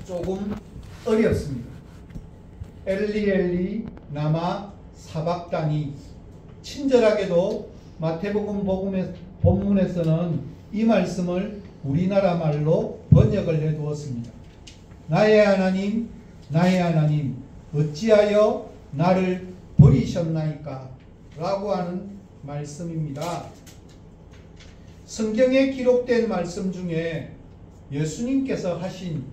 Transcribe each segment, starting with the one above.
조금 어렵습니다. 엘리 나마 사박다니. 친절하게도 마태복음 본문에서는 이 말씀을 우리나라 말로 번역을 해 두었습니다. 나의 하나님, 나의 하나님, 어찌하여 나를 버리셨나이까? 라고 하는 말씀입니다. 성경에 기록된 말씀 중에 예수님께서 하신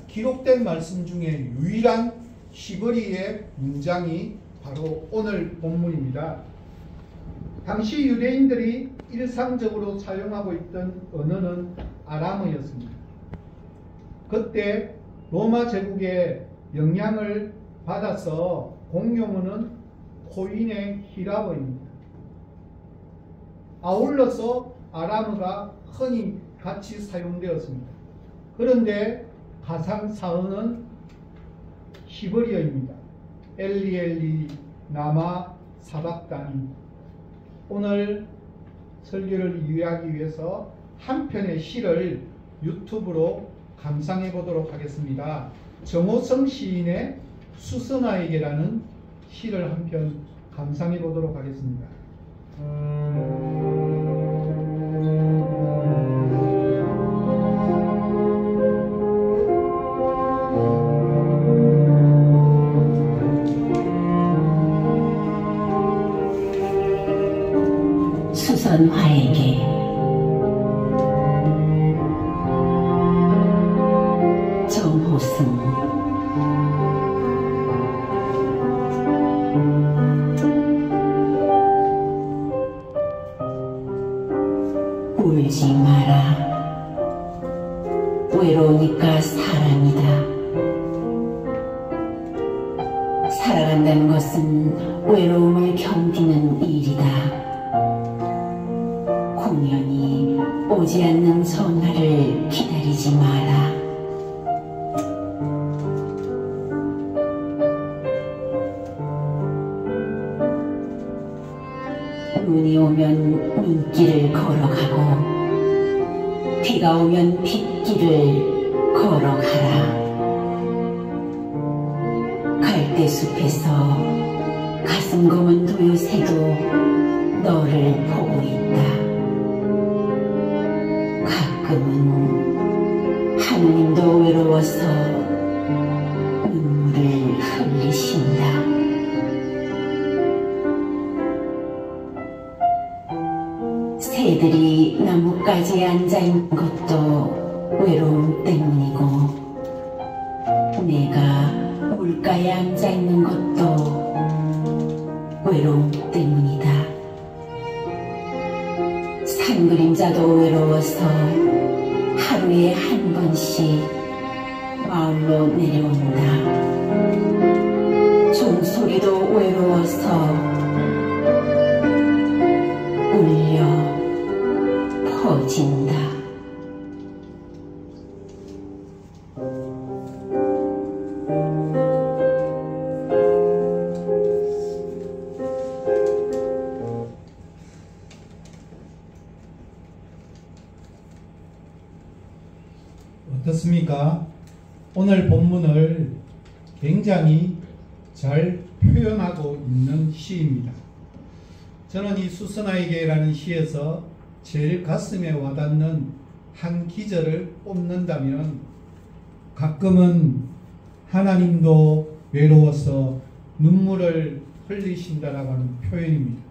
기록된 말씀 중에 유일한 히브리의 문장이 바로 오늘 본문입니다. 당시 유대인들이 일상적으로 사용하고 있던 언어는 아람어였습니다. 그때 로마 제국의 영향을 받아서 공용어는 코인의 히라버입니다. 아울러서 아람어가 흔히 같이 사용되었습니다. 그런데 가상사어는 히브리어입니다. 엘리 나마 사박다니. 오늘 설교를 이해하기 위해서 한 편의 시를 유튜브로 감상해 보도록 하겠습니다. 정호성 시인의 수선아에게라는 시를 한 편 감상해 보도록 하겠습니다. 수선화에게. 정호승. 울지 마라. 외로우니까 사람이다. 살아간다는 것은 외로움을 견디는 일이다. 공연히 오지 않는 전화를 기다리지 마라. 눈이 오면 눈길을 걸어가고 비가 오면 빗길을 걸어가라. 갈대숲에서 가슴 검은 도요새도 너를 보고 있다. 가끔은 하느님도 외로워서 눈물을 흘리신다. 새들이 나뭇가지에 앉아있는 것도 외로움 때문이고, 내가 물가에 앉아있는 것도 외로움 때문이다. 산 그림자도 외로워서 하루에 한 번씩 마을로 내려온다. 종소리도 외로워서 울려 퍼진다. 어떻습니까? 오늘 본문을 굉장히 잘 표현하고 있는 시입니다. 저는 이 수선아에게라는 시에서 제일 가슴에 와닿는 한 기절을 뽑는다면 가끔은 하나님도 외로워서 눈물을 흘리신다라고 하는 표현입니다.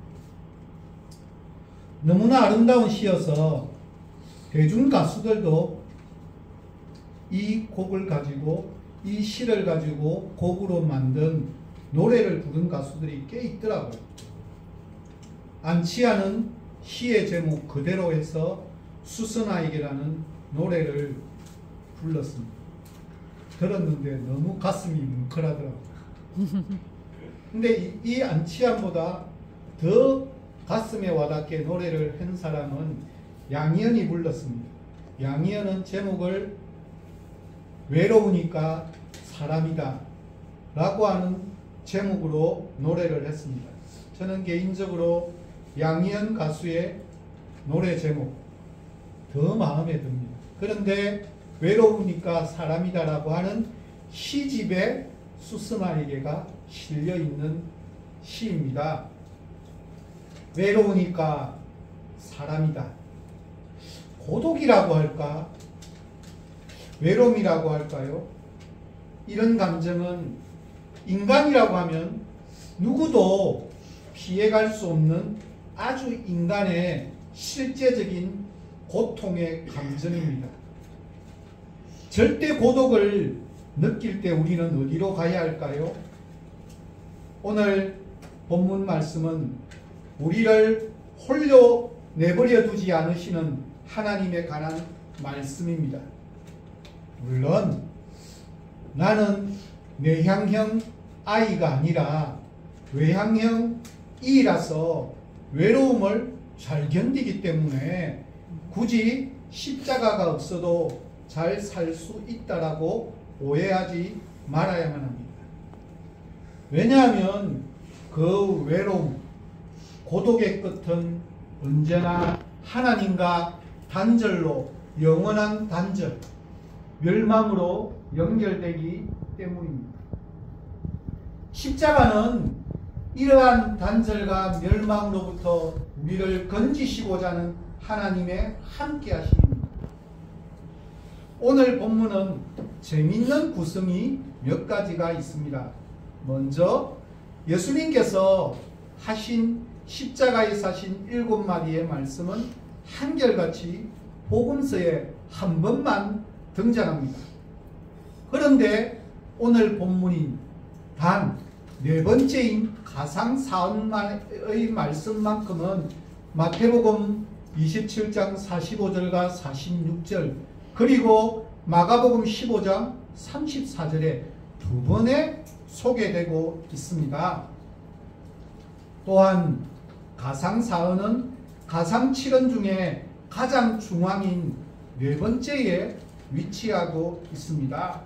너무나 아름다운 시여서 대중 가수들도 이 곡을 가지고 이 시를 가지고 곡으로 만든 노래를 부른 가수들이 꽤 있더라고요. 안치아는 시의 제목 그대로 해서 수선아에게라는 노래를 불렀습니다. 들었는데 너무 가슴이 뭉클하더라고요. 근데 이 안치아보다 더 가슴에 와닿게 노래를 한 사람은 양희은이 불렀습니다. 양희은은 제목을 외로우니까 사람이다 라고 하는 제목으로 노래를 했습니다. 저는 개인적으로 양희은 가수의 노래 제목 더 마음에 듭니다. 그런데 외로우니까 사람이다라고 하는 시집에 수스마에게가 실려있는 시입니다. 외로우니까 사람이다. 고독이라고 할까? 외로움이라고 할까요? 이런 감정은 인간이라고 하면 누구도 피해갈 수 없는 아주 인간의 실제적인 고통의 감정입니다. 절대 고독을 느낄 때 우리는 어디로 가야 할까요? 오늘 본문 말씀은 우리를 홀로 내버려 두지 않으시는 하나님에 관한 말씀입니다. 물론 나는 내향형 I가 아니라 외향형 E라서 외로움을 잘 견디기 때문에 굳이 십자가가 없어도 잘 살 수 있다라고 오해하지 말아야만 합니다. 왜냐하면 그 외로움, 고독의 끝은 언제나 하나님과 단절로, 영원한 단절, 멸망으로 연결되기 때문입니다. 십자가는 이러한 단절과 멸망으로부터 우리를 건지시고자 하는 하나님의 함께 하심입니다. 오늘 본문은 재미있는 구성이 몇 가지가 있습니다. 먼저 예수님께서 하신 십자가에 사신 7마디의 말씀은 한결같이 복음서에 한 번만 등장합니다. 그런데 오늘 본문인 단 4번째인 가상사언의 말씀만큼은 마태복음 27장 45절과 46절 그리고 마가복음 15장 34절에 2번에 소개되고 있습니다. 또한 가상사언은 가상칠언 중에 가장 중앙인 4번째에 위치하고 있습니다.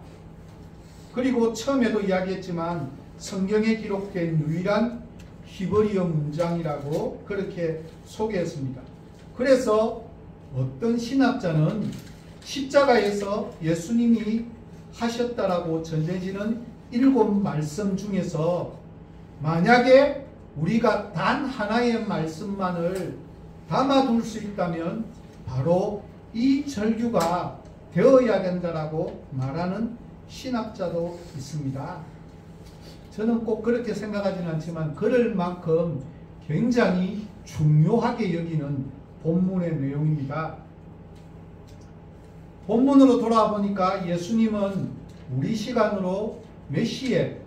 그리고 처음에도 이야기했지만 성경에 기록된 유일한 히브리어 문장이라고 그렇게 소개했습니다. 그래서 어떤 신학자는 십자가에서 예수님이 하셨다라고 전해지는 7말씀 중에서 만약에 우리가 단 하나의 말씀만을 담아둘 수 있다면 바로 이 절규가 되어야 된다라고 말하는 신학자도 있습니다. 저는 꼭 그렇게 생각하지는 않지만 그럴 만큼 굉장히 중요하게 여기는 본문의 내용입니다. 본문으로 돌아와 보니까 예수님은 우리 시간으로 몇 시에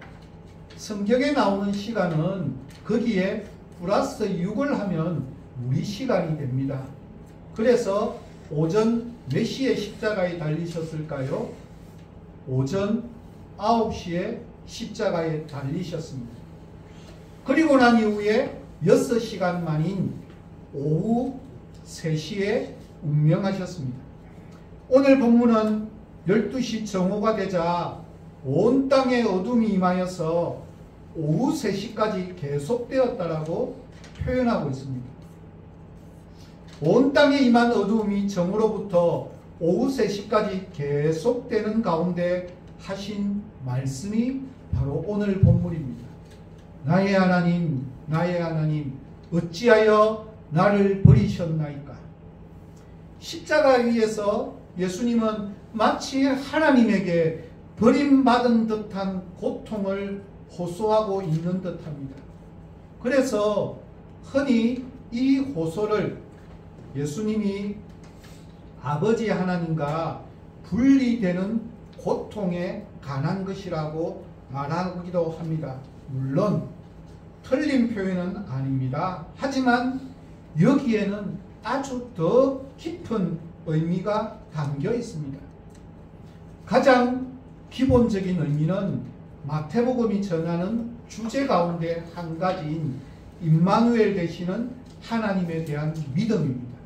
성경에 나오는 시간은 거기에 플러스 6을 하면 우리 시간이 됩니다. 그래서 오전 몇 시에 십자가에 달리셨을까요? 오전 9시에 십자가에 달리셨습니다. 그리고 난 이후에 6시간 만인 오후 3시에 운명하셨습니다. 오늘 본문은 12시 정오가 되자 온 땅에 어둠이 임하여서 오후 3시까지 계속되었다라고 표현하고 있습니다. 온 땅에 임한 어둠이 정오로부터 오후 3시까지 계속되는 가운데 하신 말씀이 바로 오늘 본문입니다. 나의 하나님, 나의 하나님, 어찌하여 나를 버리셨나이까? 십자가 위에서 예수님은 마치 하나님에게 버림받은 듯한 고통을 호소하고 있는 듯합니다. 그래서 흔히 이 호소를 예수님이 아버지 하나님과 분리되는 고통에 관한 것이라고 말하기도 합니다. 물론 틀린 표현은 아닙니다. 하지만 여기에는 아주 더 깊은 의미가 담겨 있습니다. 가장 기본적인 의미는 마태복음이 전하는 주제 가운데 한 가지인 임마누엘 되시는 하나님에 대한 믿음입니다.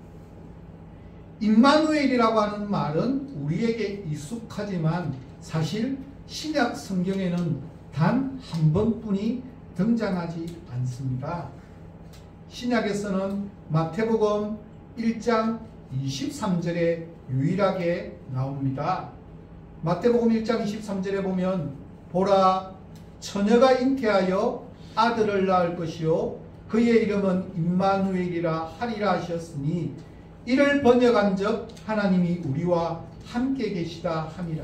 임마누엘이라고 하는 말은 우리에게 익숙하지만 사실 신약 성경에는 단 한 번뿐이 등장하지 않습니다. 신약에서는 마태복음 1장 23절에 유일하게 나옵니다. 마태복음 1장 23절에 보면 보라 처녀가 잉태하여 아들을 낳을 것이요 그의 이름은 임마누엘이라 하리라 하셨으니 이를 번역한즉 하나님이 우리와 함께 계시다 함이라.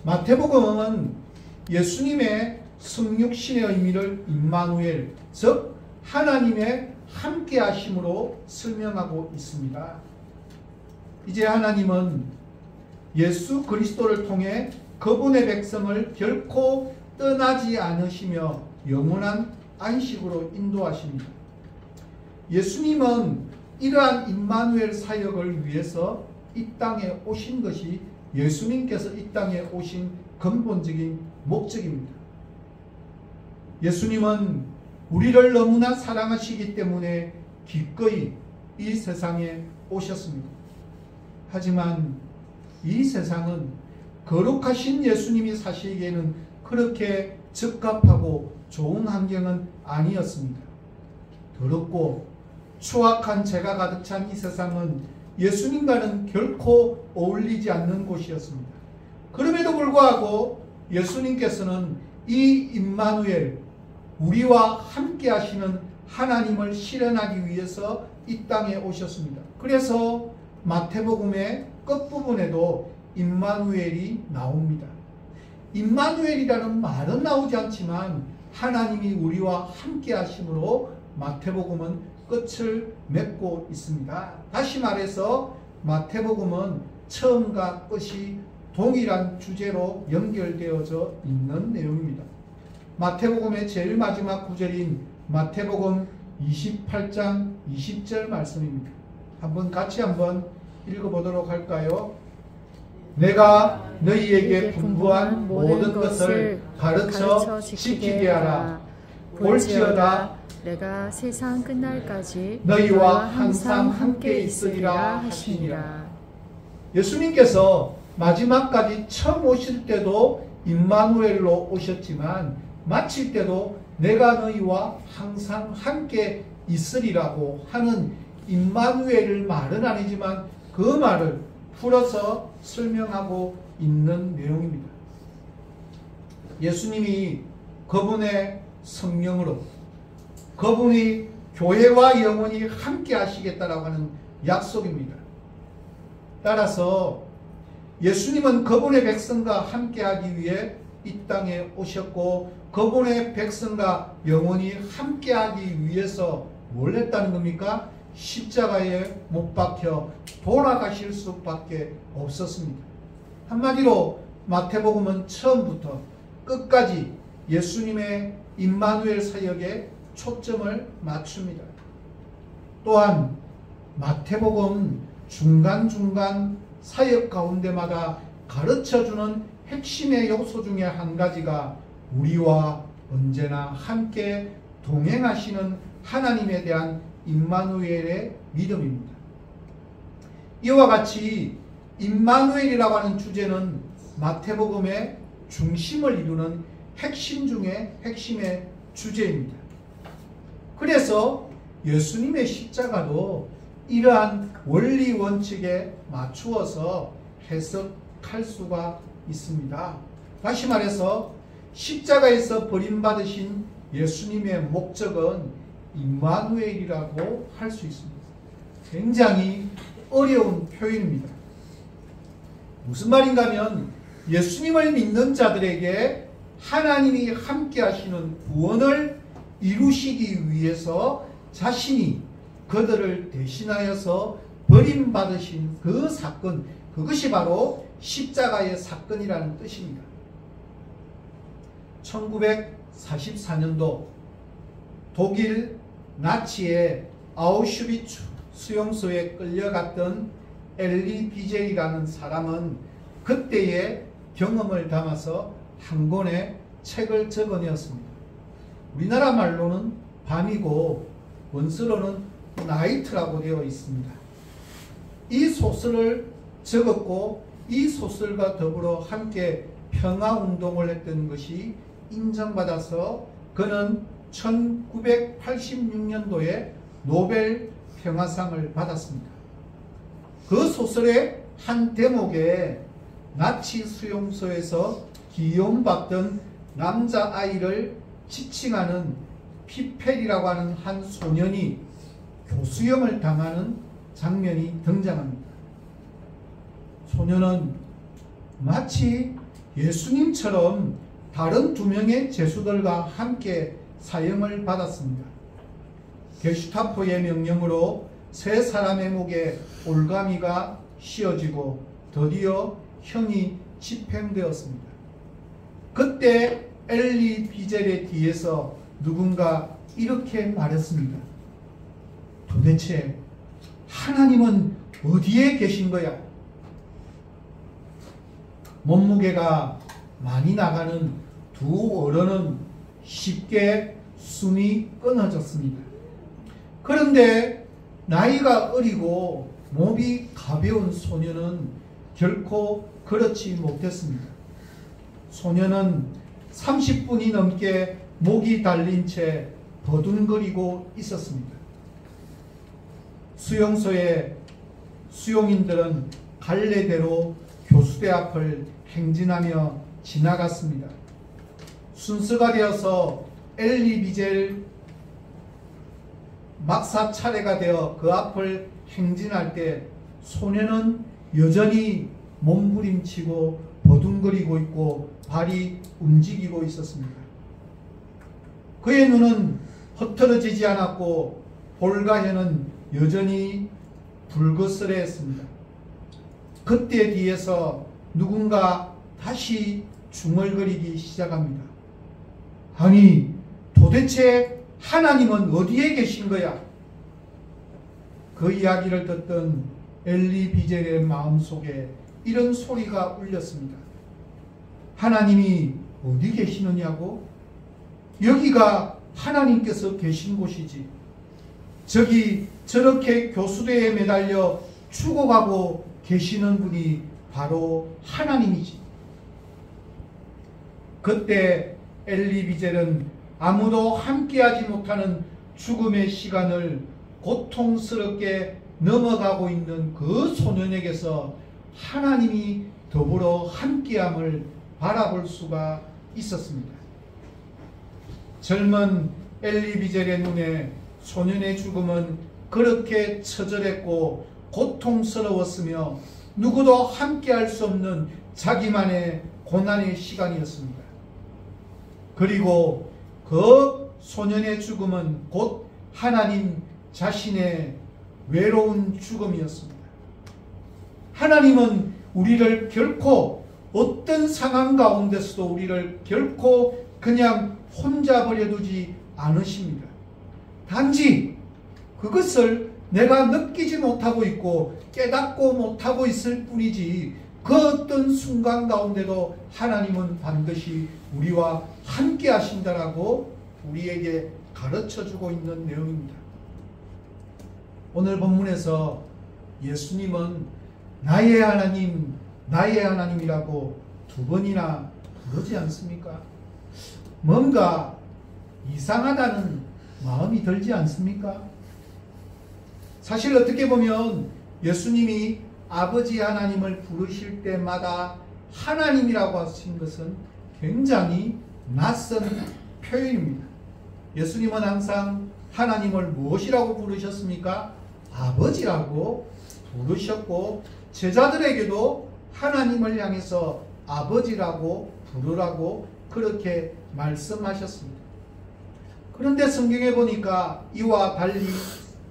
마태복음은 예수님의 성육신의 의미를 임마누엘, 즉 하나님의 함께 하심으로 설명하고 있습니다. 이제 하나님은 예수 그리스도를 통해 그분의 백성을 결코 떠나지 않으시며 영원한 안식으로 인도하십니다. 예수님은 이러한 임마누엘 사역을 위해서 이 땅에 오신 것이 예수님께서 이 땅에 오신 근본적인 목적입니다. 예수님은 우리를 너무나 사랑하시기 때문에 기꺼이 이 세상에 오셨습니다. 하지만 이 세상은 거룩하신 예수님이 사시기에는 그렇게 적합하고 좋은 환경은 아니었습니다. 더럽고 추악한 죄가 가득 찬 이 세상은 예수님과는 결코 어울리지 않는 곳이었습니다. 그럼에도 불구하고 예수님께서는 이 임마누엘, 우리와 함께 하시는 하나님을 실현하기 위해서 이 땅에 오셨습니다. 그래서 마태복음의 끝부분에도 임마누엘이 나옵니다. 임마누엘이라는 말은 나오지 않지만 하나님이 우리와 함께 하심으로 마태복음은 끝을 맺고 있습니다. 다시 말해서 마태복음은 처음과 끝이 동일한 주제로 연결되어져 있는 내용입니다. 마태복음의 제일 마지막 구절인 마태복음 28장 20절 말씀입니다. 같이 한번 읽어보도록 할까요? 내가 너희에게 분부한 모든 것을 가르쳐 지키게 하라. 볼지어다 내가 세상 끝날까지 너희와 항상 함께 있으리라 하시니라. 예수님께서 마지막까지 처음 오실 때도 임마누엘로 오셨지만 마칠 때도 내가 너희와 항상 함께 있으리라고 하는 임마누엘을 말은 아니지만 그 말을 풀어서 설명하고 있는 내용입니다. 예수님이 그분의 성령으로 그분이 교회와 영원히 함께 하시겠다라고 하는 약속입니다. 따라서 예수님은 그분의 백성과 함께 하기 위해 이 땅에 오셨고 그분의 백성과 영원히 함께 하기 위해서 뭘 했다는 겁니까? 십자가에 못 박혀 돌아가실 수밖에 없었습니다. 한마디로 마태복음은 처음부터 끝까지 예수님의 임마누엘 사역에 초점을 맞춥니다. 또한 마태복음 중간중간 사역 가운데마다 가르쳐주는 핵심의 요소 중에 한 가지가 우리와 언제나 함께 동행하시는 하나님에 대한 임마누엘의 믿음입니다. 이와 같이 임마누엘이라고 하는 주제는 마태복음의 중심을 이루는 핵심 중에 핵심의 주제입니다. 그래서 예수님의 십자가도 이러한 원리 원칙에 맞추어서 해석할 수가 있습니다. 다시 말해서 십자가에서 버림받으신 예수님의 목적은 임마누엘이라고 할 수 있습니다. 굉장히 어려운 표현입니다. 무슨 말인가 하면 예수님을 믿는 자들에게 하나님이 함께 하시는 구원을 이루시기 위해서 자신이 그들을 대신하여서 버림받으신 그 사건, 그것이 바로 십자가의 사건이라는 뜻입니다. 1944년도 독일 나치의 아우슈비츠 수용소에 끌려갔던 엘리 비젤이라는 사람은 그때의 경험을 담아서 한 권의 책을 적어내었습니다. 우리나라 말로는 밤이고 원서로는 나이트라고 되어 있습니다. 이 소설을 적었고 이 소설과 더불어 함께 평화운동을 했던 것이 인정받아서 그는 1986년도에 노벨 평화상을 받았습니다. 그 소설의 한 대목에 나치 수용소에서 기용받던 남자아이를 지칭하는 피펠이라고 하는 한 소년이 교수형을 당하는 장면이 등장합니다. 소년은 마치 예수님처럼 다른 2명의 죄수들과 함께 사형을 받았습니다. 게슈타포의 명령으로 3사람의 목에 올가미가 씌워지고 드디어 형이 집행되었습니다. 그때 엘리 비젤의 뒤에서 누군가 이렇게 말했습니다. 도대체 하나님은 어디에 계신 거야? 몸무게가 많이 나가는 두 어른은 쉽게 숨이 끊어졌습니다. 그런데 나이가 어리고 몸이 가벼운 소년은 결코 그렇지 못했습니다. 소년은 30분이 넘게 목이 달린 채 버둥거리고 있었습니다. 수용소의 수용인들은 갈래대로 교수대 앞을 행진하며 지나갔습니다. 순서가 되어서 엘리 비젤 막사 차례가 되어 그 앞을 행진할 때 소년은 여전히 몸부림치고 버둥거리고 있고 발이 움직이고 있었습니다. 그의 눈은 흐트러지지 않았고 볼가현은 여전히 불그스레했습니다. 그때 뒤에서 누군가 다시 중얼거리기 시작합니다. 아니, 도대체 하나님은 어디에 계신 거야? 그 이야기를 듣던 엘리 비젤의 마음속에 이런 소리가 울렸습니다. 하나님이 어디 계시느냐고? 여기가 하나님께서 계신 곳이지. 저기 저렇게 교수대에 매달려 죽어가고 계시는 분이 바로 하나님이지. 그때 엘리 비젤은 아무도 함께하지 못하는 죽음의 시간을 고통스럽게 넘어가고 있는 그 소년에게서 하나님이 더불어 함께함을 바라볼 수가 있었습니다. 젊은 엘리 비젤의 눈에 소년의 죽음은 그렇게 처절했고 고통스러웠으며 누구도 함께할 수 없는 자기만의 고난의 시간이었습니다. 그리고 그 소년의 죽음은 곧 하나님 자신의 외로운 죽음이었습니다. 하나님은 우리를 결코 어떤 상황 가운데서도 우리를 결코 그냥 혼자 버려두지 않으십니다. 단지 그것을 내가 느끼지 못하고 있고 깨닫고 못하고 있을 뿐이지 그 어떤 순간 가운데도 하나님은 반드시 우리와 함께 하신다라고 우리에게 가르쳐주고 있는 내용입니다. 오늘 본문에서 예수님은 나의 하나님, 나의 하나님이라고 2번이나 부르지 않습니까? 뭔가 이상하다는 마음이 들지 않습니까? 사실 어떻게 보면 예수님이 아버지 하나님을 부르실 때마다 하나님이라고 하신 것은 굉장히 낯선 표현입니다. 예수님은 항상 하나님을 무엇이라고 부르셨습니까? 아버지라고 부르셨고 제자들에게도 하나님을 향해서 아버지라고 부르라고 그렇게 말씀하셨습니다. 그런데 성경에 보니까 이와 달리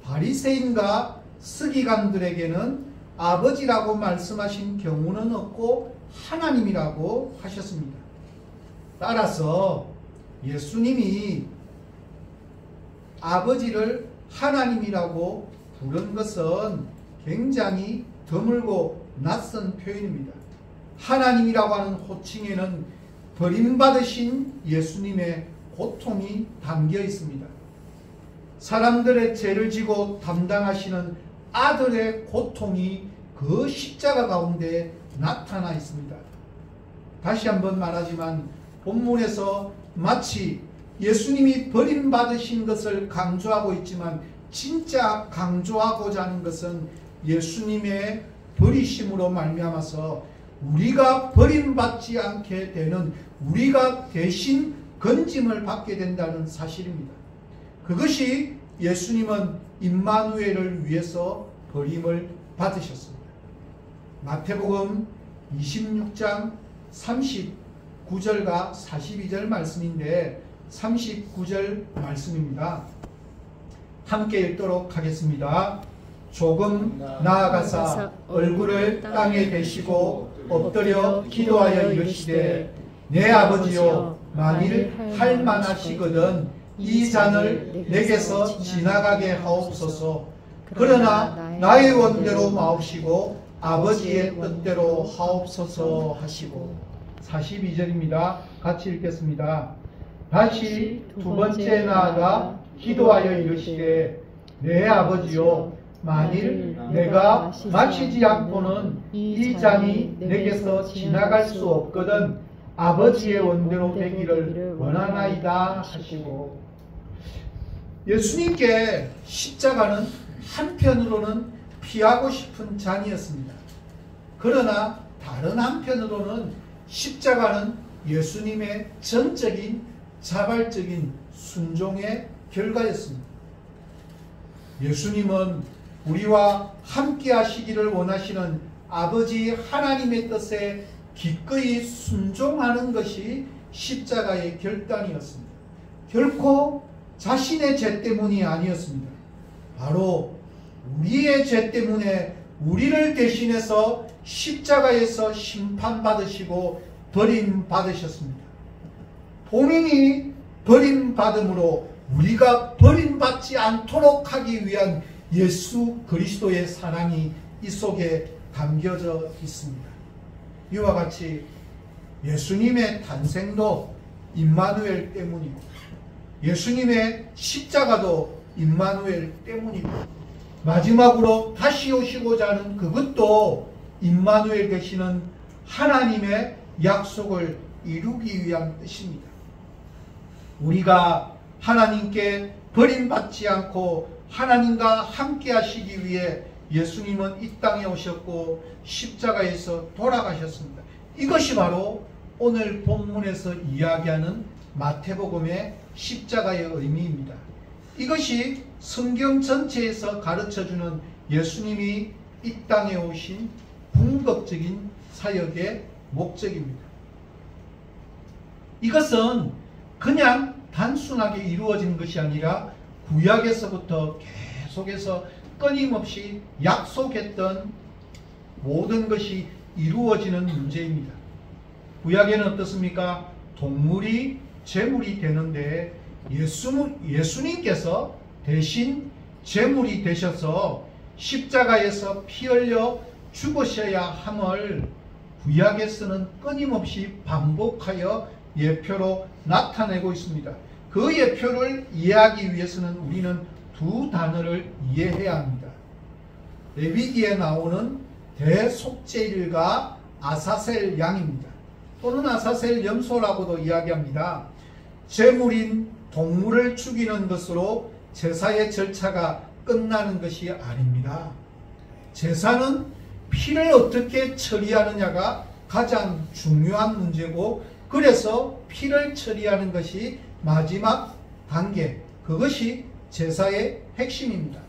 바리새인과 서기관들에게는 아버지라고 말씀하신 경우는 없고 하나님이라고 하셨습니다. 따라서 예수님이 아버지를 하나님이라고 부른 것은 굉장히 드물고 낯선 표현입니다. 하나님이라고 하는 호칭에는 버림받으신 예수님의 고통이 담겨 있습니다. 사람들의 죄를 지고 담당하시는 아들의 고통이 그 십자가 가운데 나타나 있습니다. 다시 한번 말하지만 본문에서 마치 예수님이 버림받으신 것을 강조하고 있지만 진짜 강조하고자 하는 것은 예수님의 버리심으로 말미암아서 우리가 버림받지 않게 되는, 우리가 대신 건짐을 받게 된다는 사실입니다. 그것이 예수님은 임마누엘을 위해서 버림을 받으셨습니다. 마태복음 26장 39절과 42절 말씀인데 39절 말씀입니다. 함께 읽도록 하겠습니다. 조금 나아가사 얼굴을 땅에 대시고 엎드려 기도하여 이르시되 내 아버지여 만일 할 만하시거든 이 잔을 내게서 지나가게 하옵소서. 그러나 나의 원대로 마옵시고 아버지의 뜻대로 하옵소서 하시고. 42절입니다. 같이 읽겠습니다. 다시 두 번째 나아가 기도하여 이르시되 내 아버지여 만일 내가 마시지 않고는 이 잔이 내게서 지나갈 수 없거든 아버지의 원대로 되기를 원하나이다 하시고. 예수님께 십자가는 한편으로는 피하고 싶은 잔이었습니다. 그러나 다른 한편으로는 십자가는 예수님의 전적인 자발적인 순종의 결과였습니다. 예수님은 우리와 함께 하시기를 원하시는 아버지 하나님의 뜻에 기꺼이 순종하는 것이 십자가의 결단이었습니다. 결코 자신의 죄 때문이 아니었습니다. 바로 우리의 죄 때문에 우리를 대신해서 십자가에서 심판받으시고 버림받으셨습니다. 본인이 버림받음으로 우리가 버림받지 않도록 하기 위한 예수 그리스도의 사랑이 이 속에 담겨져 있습니다. 이와 같이 예수님의 탄생도 임마누엘 때문이고 예수님의 십자가도 임마누엘 때문이고 마지막으로 다시 오시고자 하는 그것도 임마누엘 되시는 하나님의 약속을 이루기 위한 뜻입니다. 우리가 하나님께 버림받지 않고 하나님과 함께 하시기 위해 예수님은 이 땅에 오셨고 십자가에서 돌아가셨습니다. 이것이 바로 오늘 본문에서 이야기하는 마태복음의 십자가의 의미입니다. 이것이 성경 전체에서 가르쳐주는 예수님이 이 땅에 오신 궁극적인 사역의 목적입니다. 이것은 그냥 단순하게 이루어진 것이 아니라 구약에서부터 계속해서 끊임없이 약속했던 모든 것이 이루어지는 문제입니다. 구약에는 어떻습니까? 동물이 제물이 되는데 예수님께서 대신 제물이 되셔서 십자가에서 피 흘려 죽으셔야 함을 구약에서는 끊임없이 반복하여 예표로 나타내고 있습니다. 그 예표를 이해하기 위해서는 우리는 두 단어를 이해해야 합니다. 레위기에 나오는 대속죄일과 아사셀 양입니다. 또는 아사셀 염소라고도 이야기합니다. 제물인 동물을 죽이는 것으로 제사의 절차가 끝나는 것이 아닙니다. 제사는 피를 어떻게 처리하느냐가 가장 중요한 문제고 그래서 피를 처리하는 것이 마지막 단계, 그것이 제사의 핵심입니다.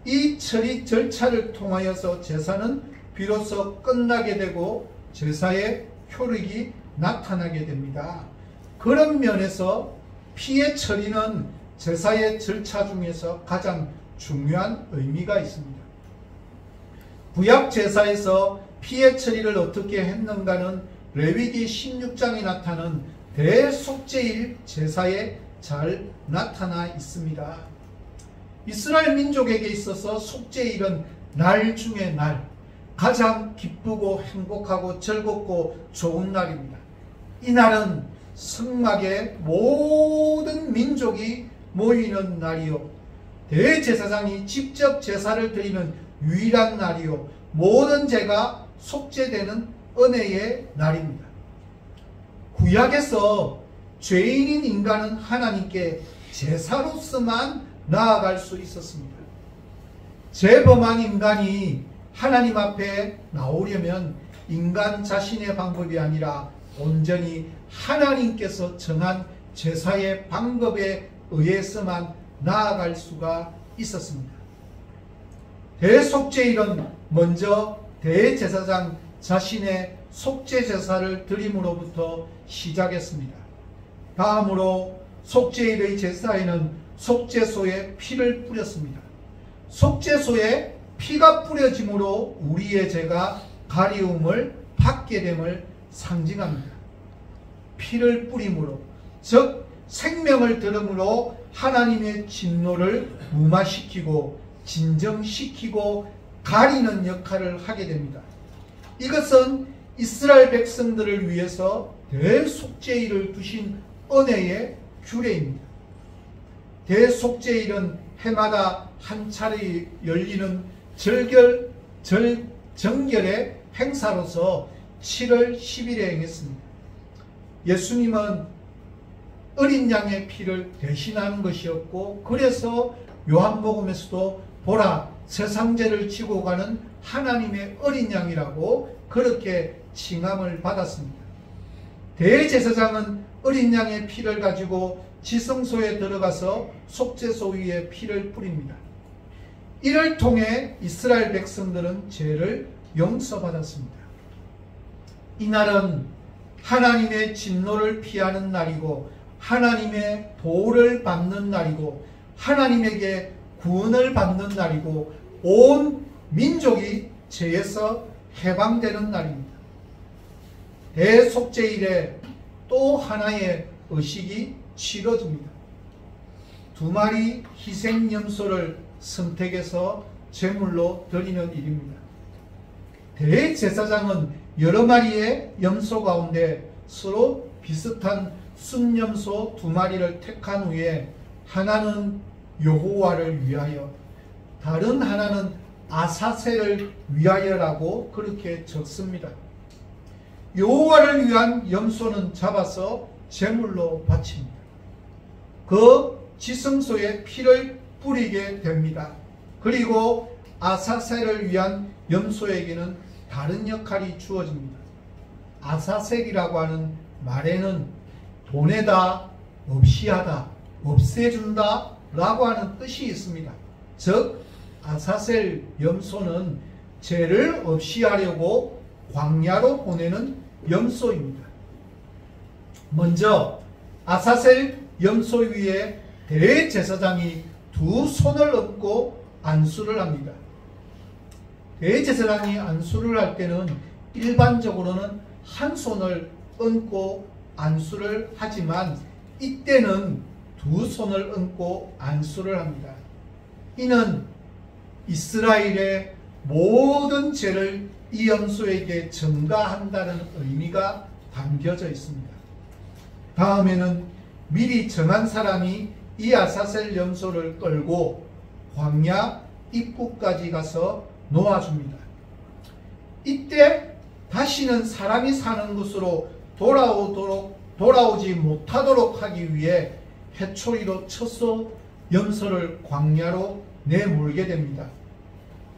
이 처리 절차를 통하여서 제사는 비로소 끝나게 되고 제사의 효력이 나타나게 됩니다. 그런 면에서 피의 처리는 제사의 절차 중에서 가장 중요한 의미가 있습니다. 구약 제사에서 피의 처리를 어떻게 했는가는 레위기 16장에 나타난 대속죄일 제사에 잘 나타나 있습니다. 이스라엘 민족에게 있어서 속죄일은 날 중에 날, 가장 기쁘고 행복하고 즐겁고 좋은 날입니다. 이 날은 성막에 모든 민족이 모이는 날이요, 대제사장이 직접 제사를 드리는 유일한 날이요, 모든 죄가 속죄되는 은혜의 날입니다. 구약에서 죄인인 인간은 하나님께 제사로서만 나아갈 수 있었습니다. 죄범한 인간이 하나님 앞에 나오려면 인간 자신의 방법이 아니라 온전히 하나님께서 정한 제사의 방법에 의해서만 나아갈 수가 있었습니다. 대속죄일은 먼저 대제사장 자신의 속죄제사를 드림으로부터 시작했습니다. 다음으로 속죄일의 제사에는 속죄소에 피를 뿌렸습니다. 속죄소에 피가 뿌려짐으로 우리의 죄가 가리움을 받게 됨을 상징합니다. 피를 뿌림으로, 즉 생명을 들음으로 하나님의 진노를 무마시키고 진정시키고 가리는 역할을 하게 됩니다. 이것은 이스라엘 백성들을 위해서 대속죄일을 두신 은혜의 규례입니다. 대속죄일은 해마다 한 차례 열리는 정결의 행사로서 7월 10일에 행했습니다. 예수님은 어린 양의 피를 대신하는 것이었고, 그래서 요한복음에서도 보라 세상 죄를 지고 가는 하나님의 어린 양이라고 그렇게 칭함을 받았습니다. 대제사장은 어린 양의 피를 가지고 지성소에 들어가서 속죄소 위에 피를 뿌립니다. 이를 통해 이스라엘 백성들은 죄를 용서받았습니다. 이날은 하나님의 진노를 피하는 날이고 하나님의 보호를 받는 날이고 하나님에게 구원을 받는 날이고 온 민족이 죄에서 해방되는 날입니다. 대속죄일에 또 하나의 의식이 치러집니다. 2마리 희생염소를 선택해서 제물로 드리는 일입니다. 대제사장은 여러 마리의 염소 가운데 서로 비슷한 순염소 2마리를 택한 후에 하나는 여호와를 위하여 다른 하나는 아사셀을 위하여라고 그렇게 적습니다. 여호와를 위한 염소는 잡아서 제물로 바칩니다. 그 지성소에 피를 뿌리게 됩니다. 그리고 아사셀을 위한 염소에게는 다른 역할이 주어집니다. 아사셀이라고 하는 말에는 보내다, 없이하다, 없애준다 라고 하는 뜻이 있습니다. 즉 아사셀 염소는 죄를 없이하려고 광야로 보내는 염소입니다. 먼저 아사셀 염소 위에 대제사장이 2손을 얹고 안수를 합니다. 대제사장이 안수를 할 때는 일반적으로는 한 손을 얹고 안수를 하지만 이때는 2손을 얹고 안수를 합니다. 이는 이스라엘의 모든 죄를 이 염소에게 전가한다는 의미가 담겨져 있습니다. 다음에는 미리 정한 사람이 이 아사셀 염소를 끌고 광야 입구까지 가서 놓아줍니다. 이때 다시는 사람이 사는 곳으로 돌아오지 못하도록 하기 위해 해초리로 쳐서 염소를 광야로 내몰게 됩니다.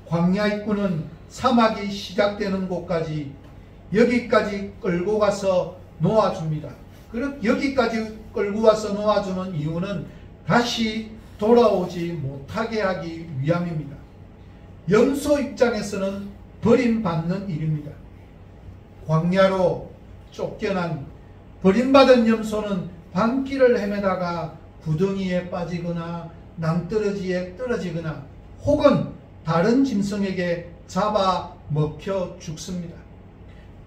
광야 입구는 사막이 시작되는 곳까지 여기까지 끌고 가서 놓아줍니다. 여기까지 끌고 와서 놓아주는 이유는 다시 돌아오지 못하게 하기 위함입니다. 염소 입장에서는 버림받는 일입니다. 광야로 쫓겨난 버림받은 염소는 밤길을 헤매다가 구덩이에 빠지거나 낭떠러지에 떨어지거나 혹은 다른 짐승에게 잡아 먹혀 죽습니다.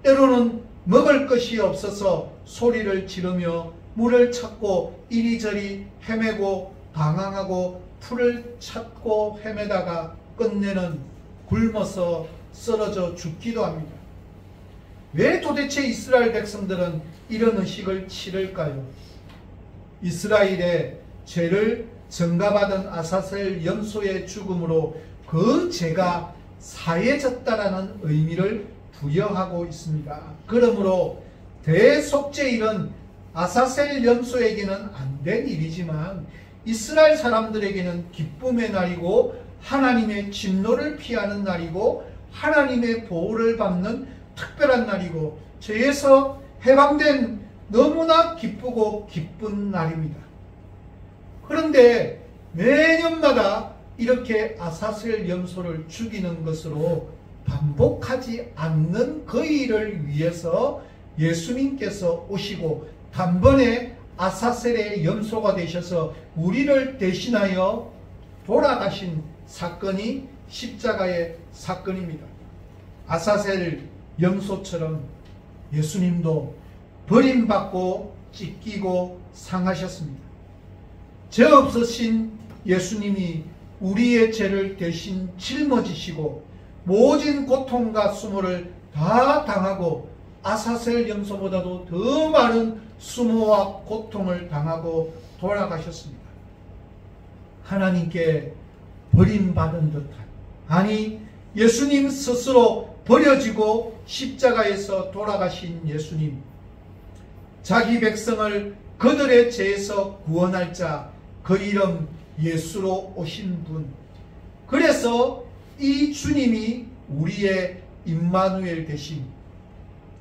때로는 먹을 것이 없어서 소리를 지르며 물을 찾고 이리저리 헤매고 방황하고 풀을 찾고 헤매다가 끝내는 굶어서 쓰러져 죽기도 합니다. 왜 도대체 이스라엘 백성들은 이런 의식을 치를까요? 이스라엘의 죄를 전가받은 아사셀 염소의 죽음으로 그 죄가 사해졌다라는 의미를 부여하고 있습니다. 그러므로 대속죄일은 아사셀 염소에게는 안 된 일이지만 이스라엘 사람들에게는 기쁨의 날이고 하나님의 진노를 피하는 날이고 하나님의 보호를 받는 특별한 날이고 죄에서 해방된 너무나 기쁘고 기쁜 날입니다. 그런데 매년마다 이렇게 아사셀 염소를 죽이는 것으로 반복하지 않는 그 일을 위해서 예수님께서 오시고 단번에 아사셀의 염소가 되셔서 우리를 대신하여 돌아가신 사건이 십자가의 사건입니다. 아사셀 염소처럼 예수님도 버림받고 찢기고 상하셨습니다. 죄 없으신 예수님이 우리의 죄를 대신 짊어지시고 모진 고통과 수모를 다 당하고 아사셀 염소보다도 더 많은 수모와 고통을 당하고 돌아가셨습니다. 하나님께 버림받은 듯한, 아니 예수님 스스로 버려지고 십자가에서 돌아가신 예수님, 자기 백성을 그들의 죄에서 구원할 자, 그 이름 예수로 오신 분. 그래서 이 주님이 우리의 임마누엘 되신,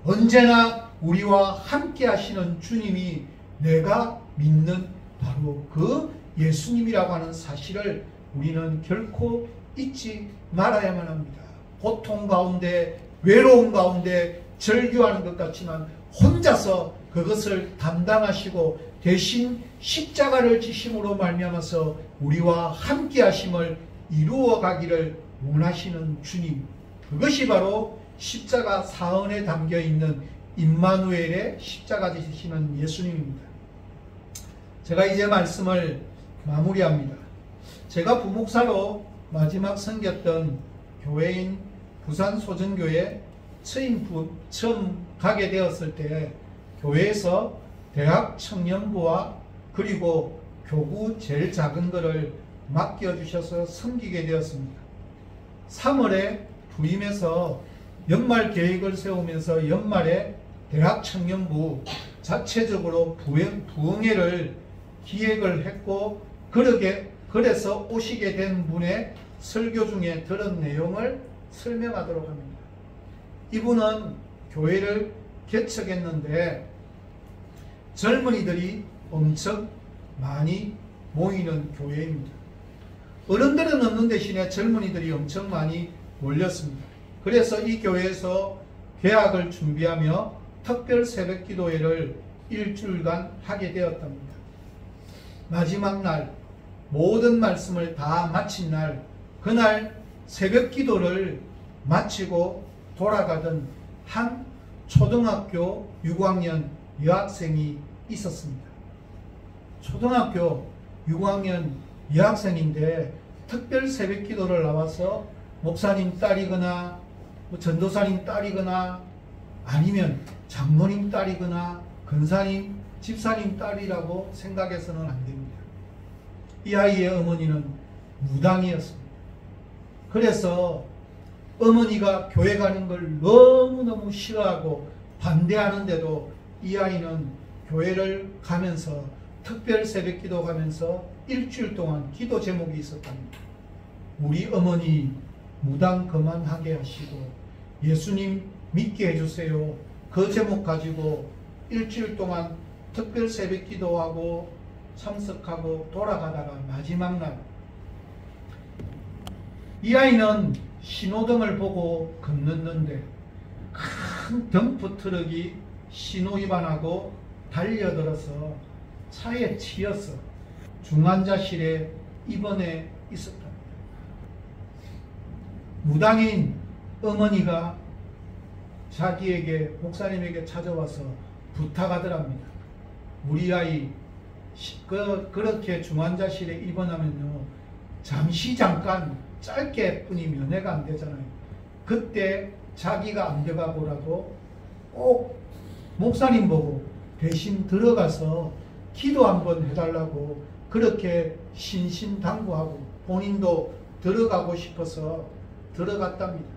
언제나 우리와 함께 하시는 주님이 내가 믿는 바로 그 예수님이라고 하는 사실을 우리는 결코 잊지 말아야만 합니다. 고통 가운데, 외로움 가운데 절규하는 것 같지만 혼자서 그것을 담당하시고 대신 십자가를 지심으로 말미암아서 우리와 함께 하심을 이루어 가기를 원하시는 주님, 그것이 바로 십자가 사언에 담겨 있는 임마누엘의 십자가 지시는 예수님입니다. 제가 이제 말씀을 마무리합니다. 제가 부목사로 마지막 섬겼던 교회인 부산소정교회 처음 가게 되었을 때 교회에서 대학 청년부와 그리고 교구 제일 작은 거를 맡겨주셔서 섬기게 되었습니다. 3월에 부임해서 연말 계획을 세우면서 연말에 대학 청년부 자체적으로 부흥회를 기획을 했고, 그래서 오시게 된 분의 설교 중에 들은 내용을 설명하도록 합니다. 이분은 교회를 개척했는데 젊은이들이 엄청 많이 모이는 교회입니다. 어른들은 없는 대신에 젊은이들이 엄청 많이 몰렸습니다. 그래서 이 교회에서 개학을 준비하며 특별 새벽 기도회를 일주일간 하게 되었답니다. 마지막 날, 모든 말씀을 다 마친 날, 그날 새벽 기도를 마치고 돌아가던 한 초등학교 6학년 여학생이 있었습니다. 초등학교 6학년 여학생인데 특별 새벽 기도를 나와서 목사님 딸이거나 전도사님 딸이거나 아니면 장로님 딸이거나 근사님, 집사님 딸이라고 생각해서는 안 됩니다. 이 아이의 어머니는 무당이었습니다. 그래서 어머니가 교회 가는 걸 너무너무 싫어하고 반대하는데도 이 아이는 교회를 가면서 특별 새벽 기도 가면서 일주일 동안 기도 제목이 있었답니다. 우리 어머니 무당 그만하게 하시고 예수님 믿게 해주세요. 그 제목 가지고 일주일 동안 특별 새벽 기도하고 참석하고 돌아가다가 마지막 날, 이 아이는 신호등을 보고 건넜는데 큰 덤프 트럭이 신호 위반하고 달려들어서 차에 치여서 중환자실에 입원해 있었답니다. 무당인 어머니가 자기에게, 목사님에게 찾아와서 부탁하더랍니다. 우리 아이 그렇게 중환자실에 입원하면요, 잠깐 짧게 뿐이 면회가 안 되잖아요. 그때 자기가 안 돼가고라도 꼭 목사님 보고 대신 들어가서 기도 한번 해달라고 그렇게 신신당부하고 본인도 들어가고 싶어서 들어갔답니다.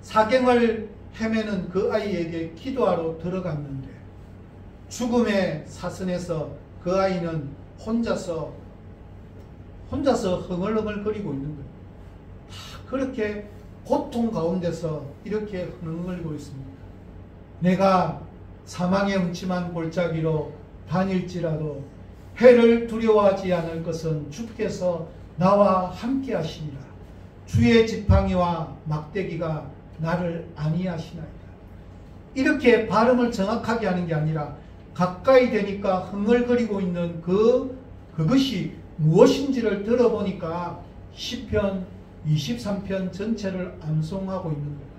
사경을 헤매는 그 아이에게 기도하러 들어갔는데 죽음의 사선에서 그 아이는 혼자서 흥얼흥얼 거리고 있는 거예요. 그렇게 고통 가운데서 이렇게 흥얼거리고 있습니다. 내가 사망의 음침한 골짜기로 다닐지라도 해를 두려워하지 않을 것은 주께서 나와 함께 하시니라. 주의 지팡이와 막대기가 나를 안위하시나이다. 이렇게 발음을 정확하게 하는 게 아니라 가까이 되니까 흥얼거리고 있는 그것이 무엇인지를 들어보니까 시편 23편 전체를 암송하고 있는 거예요.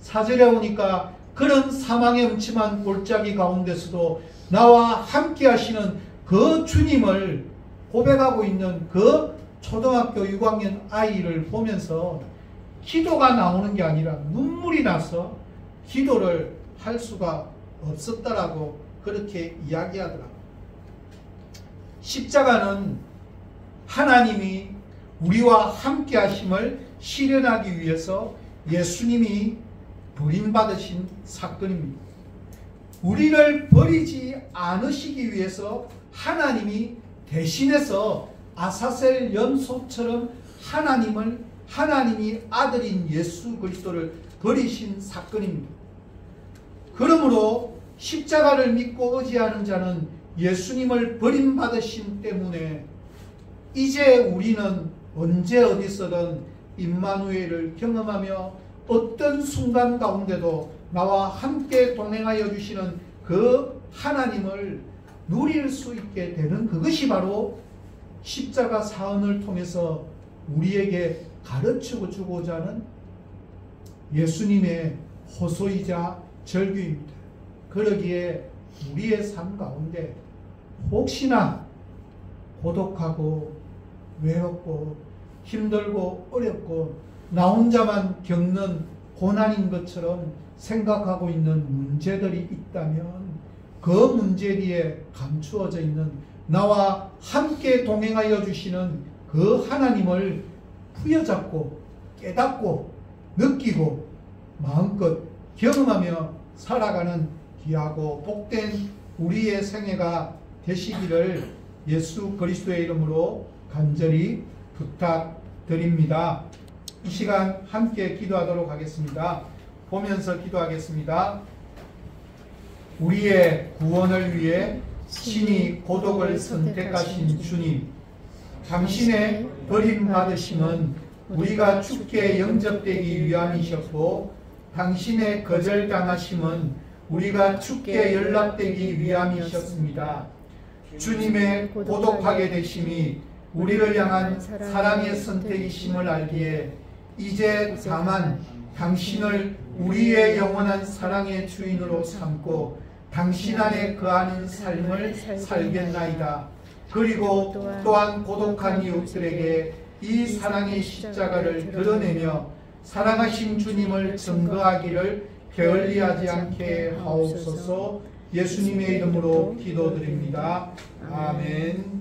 4절에 오니까 그런 사망의 음침한 골짜기 가운데서도 나와 함께 하시는 그 주님을 고백하고 있는 그 초등학교 6학년 아이를 보면서 기도가 나오는 게 아니라 눈물이 나서 기도를 할 수가 없었다라고 그렇게 이야기하더라고요. 십자가는 하나님이 우리와 함께 하심을 실현하기 위해서 예수님이 버림받으신 사건입니다. 우리를 버리지 않으시기 위해서 하나님이 대신해서 아사셀 연소처럼 하나님이 아들인 예수 그리스도를 버리신 사건입니다. 그러므로 십자가를 믿고 의지하는 자는 예수님을 버림받으신 때문에 이제 우리는 언제 어디서든 임마누엘을 경험하며 어떤 순간 가운데도 나와 함께 동행하여 주시는 그 하나님을 누릴 수 있게 되는 그것이 바로 십자가 사언을 통해서 우리에게 가르쳐 주고자 하는 예수님의 호소이자 절규입니다. 그러기에 우리의 삶 가운데 혹시나 고독하고 외롭고 힘들고 어렵고 나 혼자만 겪는 고난인 것처럼 생각하고 있는 문제들이 있다면 그 문제 뒤에 감추어져 있는 나와 함께 동행하여 주시는 그 하나님을 부여잡고 깨닫고 느끼고 마음껏 경험하며 살아가는 귀하고 복된 우리의 생애가 되시기를 예수 그리스도의 이름으로 간절히 부탁드립니다. 이 시간 함께 기도하도록 하겠습니다. 보면서 기도하겠습니다. 우리의 구원을 위해 친히 고독을 선택하신 주님, 당신의 버림받으심은 우리가 주께 영접되기 위함이셨고 당신의 거절당하심은 우리가 주께 연락되기 위함이셨습니다. 주님의 고독하게 되심이 우리를 향한 사랑의 선택이심을 알기에 이제 다만 당신을 우리의 영원한 사랑의 주인으로 삼고 당신 안에 거하는 삶을 살겠나이다. 그리고 또한 고독한 이웃들에게 이 사랑의 십자가를 드러내며 사랑하신 주님을 증거하기를 게을리하지 않게 하옵소서. 예수님의 이름으로 기도드립니다. 아멘.